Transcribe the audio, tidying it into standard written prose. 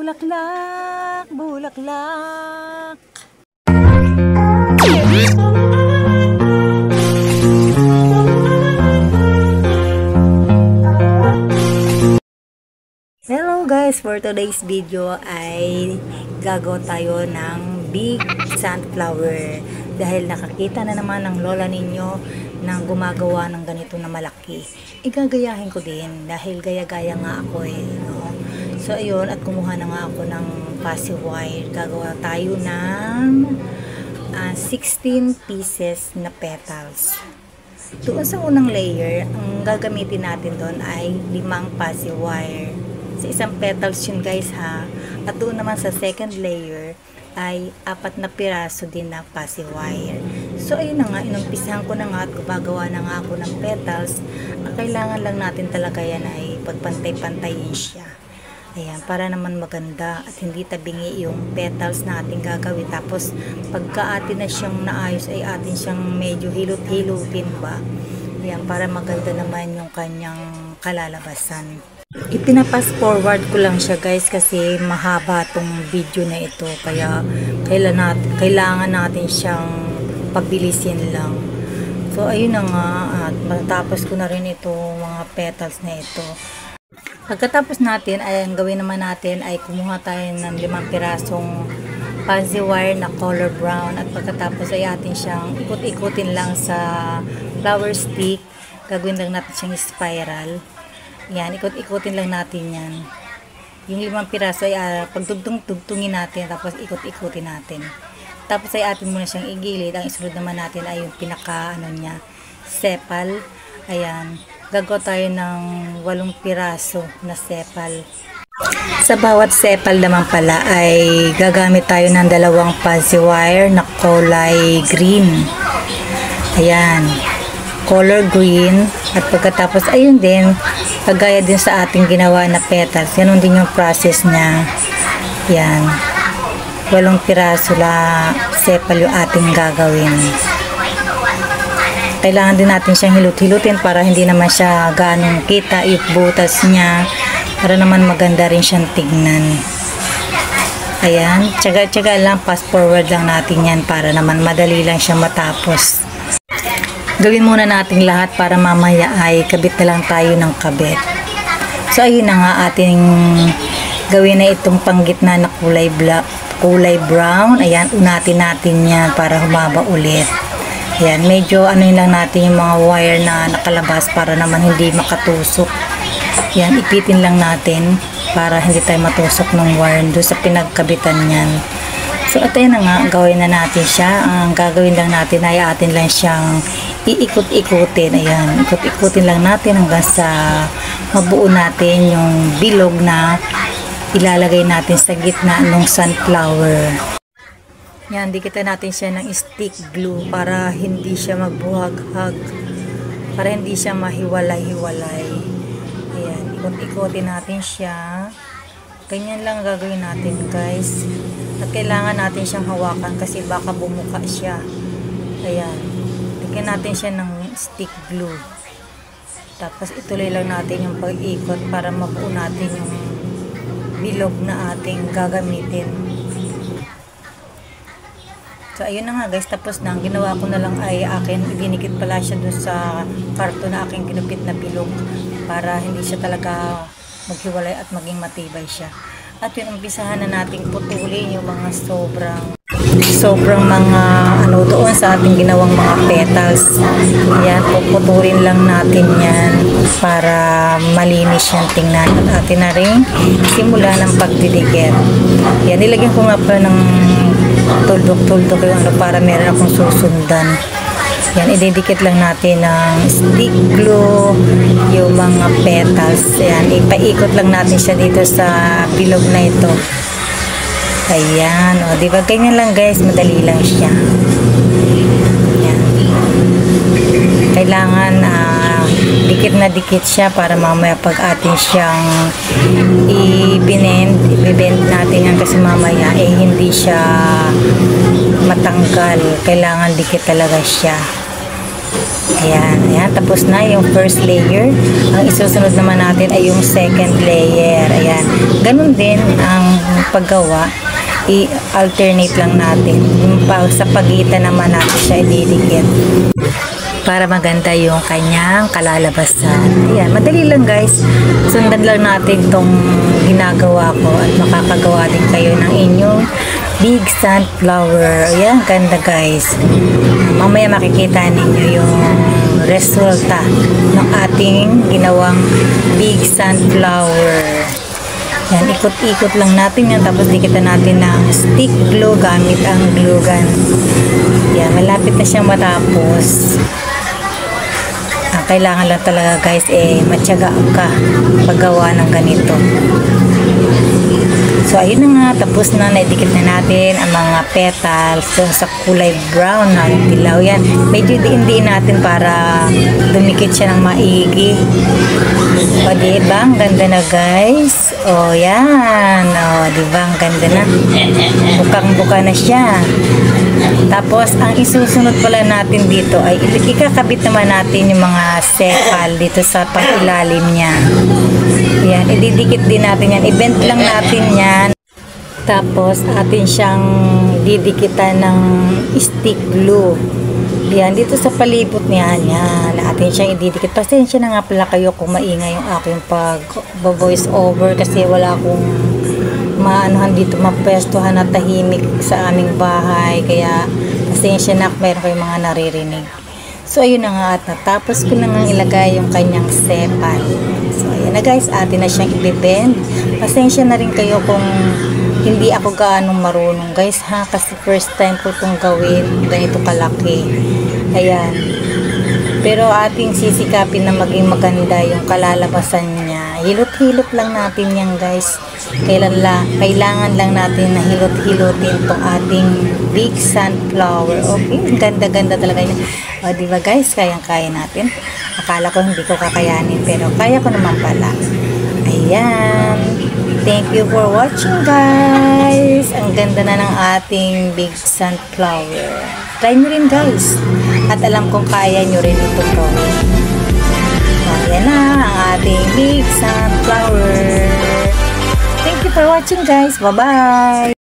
Bulaklak, bulaklak. Hello guys, for today's video ay gagawa tayo ng big sunflower dahil nakakita na naman ng lola ninyo na gumagawa ng ganito na malaki. Igagayahin ko din dahil gaya-gaya nga ako no? So ayun, at kumuha na nga ako ng passive wire. Gagawa tayo ng 16 pieces na petals. Doon sa unang layer, ang gagamitin natin doon ay 5 passive wire. Sa isang petals yun guys ha. At doon naman sa second layer ay 4 na piraso din na passive wire. So ayun na nga, inumpisahan ko na nga at gumagawa na nga ako ng petals. Ang kailangan lang natin talaga yan ay pagpantay-pantayin siya. Ayan, para naman maganda at hindi tabingi yung petals na ating gagawin. Tapos pagka atin na siyang naayos ay atin siyang medyo hilot-hilutin ba. Ayan, para maganda naman yung kanyang kalalabasan. Ipinapass forward ko lang siya guys kasi mahaba tong video na ito. Kaya kailangan natin siyang pabilisin lang. So ayun na nga, at matapos ko na rin itong mga petals na ito. Pagkatapos natin ay ang gawin naman natin ay kumuha tayo ng 5 pirasong passive wire na color brown at pagkatapos ay atin siyang ikot-ikutin lang sa flower stick. Gagawin lang natin siyang spiral. Yan, ikot-ikutin lang natin yan. Yung 5 piraso ay pagtugtungin natin tapos ikot-ikutin natin. Tapos ay atin muna siyang igilid. Ang isunod naman natin ay yung pinaka niya, sepal. Ayan. Gagawa tayo ng 8 piraso na sepal. Sa bawat sepal naman pala ay gagamit tayo ng 2 passive wire na kulay green. Ayan. Color green. At pagkatapos ayun din, kagaya din sa ating ginawa na petals. Ganun din yung process niya. Ayan. 8 piraso la sepal yung ating gagawin. Kailangan din natin siyang hilut-hilutin para hindi naman siya ganong kita yung butas niya. Para naman maganda rin siyang tignan. Ayan, tsaga-tsaga lang, fast forward lang natin yan para naman madali lang siya matapos. Gawin muna natin lahat para mamaya ay kabit na lang tayo ng kabit. So ayun na nga ating gawin na itong panggitna na kulay brown. Ayan, unatin natin yan para humaba ulit. Ayan, medyo lang natin yung mga wire na nakalabas para naman hindi makatusok. Ayan, ipitin lang natin para hindi tayo matusok ng wire doon sa pinagkabitan niyan. So at ayun na nga, gawin na natin siya. Ang gagawin lang natin ay atin lang siyang iikot-ikutin. Ayan, ikot-ikutin lang natin hanggang sa mabuo natin yung bilog na ilalagay natin sa gitna ng sunflower. Yan, dikitan natin siya ng stick glue para hindi siya magbuhag-hag. Para hindi siya mahiwalay-hiwalay. Ayan, ikot-ikotin natin siya. Ganyan lang gagawin natin guys. At kailangan natin siyang hawakan kasi baka bumuka siya. Ayan, dikitan natin siya ng stick glue. Tapos ituloy lang natin yung pag-ikot para mabuo natin yung bilog na ating gagamitin. So ayun na nga guys, tapos na. Ang ginawa ko na lang ay akin, dinikit pala siya dun sa karton na aking ginupit na bilog para hindi siya talaga maghiwalay at maging matibay siya. At yun, umpisahan na nating putulin yung mga sobrang mga doon sa ating ginawang mga petals. Yan, puputulin lang natin yan para malinis yung tingnan. At atin na rin simula ng pagdidikit. Yan, nilagyan ko nga pa ng tuldok-tuldok yung para meron akong susundan. Yan, ididikit lang natin ng stick glue yung mga petals. Yan, ipaikot lang natin siya dito sa bilog na ito. Ayan, o diba ganyan lang guys, madali lang siya. Yan. Kailangan dikit na dikit siya para mamaya pag atin siyang i-bend natin yan kasi mamaya hindi siya matanggal. Kailangan dikit talaga siya. Ayan, ayan. Tapos na yung first layer. Ang isusunod naman natin ay yung second layer. Ayan. Ganun din ang paggawa. I-alternate lang natin. Sa pagitan naman natin siya ididikit. Para maganda yung kanyang kalalabasan. Ayan, madali lang guys. Sundan lang natin tong ginagawa ko at makakagawa din kayo ng inyong big sunflower. Ayan, ganda guys. Mamaya makikita ninyo yung resulta ng ating ginawang big sunflower. Yan, ikot-ikot lang natin yan. Tapos dikitan natin ng stick glue gamit ang glue gun. Yan, malapit na siyang matapos. Kailangan lang talaga guys matyaga ka paggawa ng ganito. So ayun na nga, tapos na, naidikit na natin ang mga petals sa kulay brown na dilaw. Yan, medyo diin-diin natin para dumikit siya ng maigi. O diba, ang ganda na guys. O yan, o diba, ang ganda na, bukang-buka na siya. Tapos ang isusunod pala natin dito ay ikakabit naman natin yung mga sepal dito sa pang-ilalim niya. Yan, ididikit din natin yan, i-bend lang natin yan. Tapos atin siyang didikitan ng stick glue. Yan, dito sa palibot niya, yan, atin siyang ididikit. Pasensya na nga pala kayo kung maingay yung aking pag-voice over kasi wala akong maanuhan dito, mapwestuhan na tahimik sa aming bahay. Kaya pasensya na kung meron kayong mga naririnig. So ayun na nga, at natapos ko na nga ilagay yung kanyang sepal. So ayan na guys, atin na siyang i-bend. Pasensya na rin kayo kung hindi ako gaano marunong guys ha, kasi first time ko itong gawin ganito kalaki. Ayan, pero ating sisikapin na maging maganda yung kalalabasan niya. Hilot-hilot lang natin yan guys. Kailangan lang natin na hilot-hilotin itong ating big sunflower. Okay, ganda-ganda talaga niya. O diba guys, kayang-kaya natin. Akala ko hindi ko kakayanin, pero kaya ko naman pala. Ayan, thank you for watching guys. Ang ganda na ng ating big sunflower. Try nyo rin guys, at alam kong kaya nyo rin itong gawin. Ayan na ang ating big sunflower. Thank you for watching guys. Bye bye.